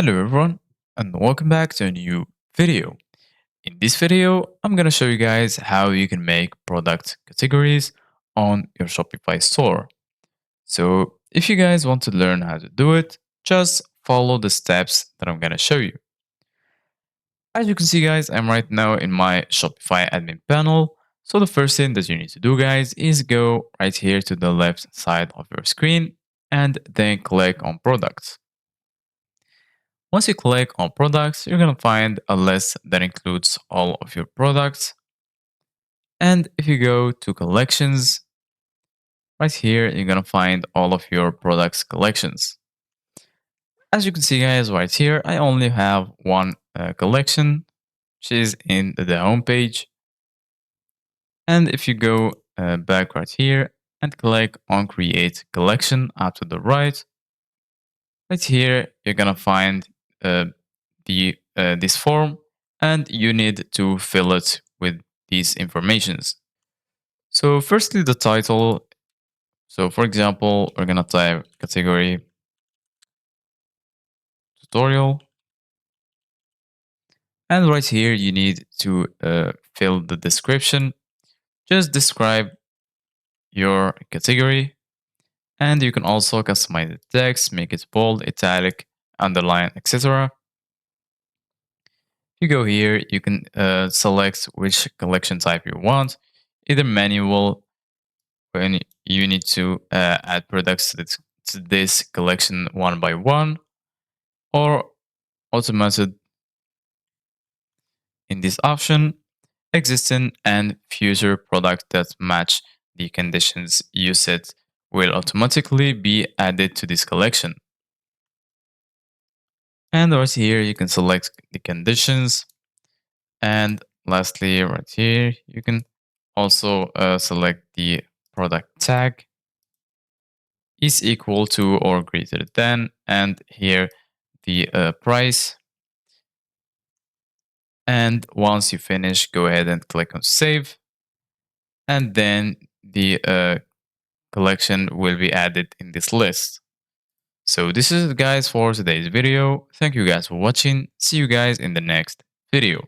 Hello everyone and welcome back to a new video. In this video, I'm going to show you guys how you can make product categories on your Shopify store. So if you guys want to learn how to do it, just follow the steps that I'm going to show you. As you can see guys, I'm right now in my Shopify admin panel. So the first thing that you need to do guys is go right here to the left side of your screen and then click on products. Once you click on products, you're going to find a list that includes all of your products. And if you go to collections, right here, you're going to find all of your products collections. As you can see, guys, right here, I only have one collection, which is in the home page. And if you go back right here and click on create collection up to the right here, you're going to find uh, this form and you need to fill it with these informations. So firstly, the title. So for example, we're gonna type category tutorial. And right here, you need to fill the description. Just describe your category. And you can also customize the text, make it bold, italic, underline, etc. You go here, you can select which collection type you want, either manual, when you need to add products to this collection one by one, or automated in this option, existing and future products that match the conditions you set will automatically be added to this collection. And right here, you can select the conditions. And lastly, right here, you can also select the product tag is equal to or greater than, and here the price. And once you finish, go ahead and click on save. And then the collection will be added in this list. So this is it guys for today's video. Thank you guys for watching. See you guys in the next video.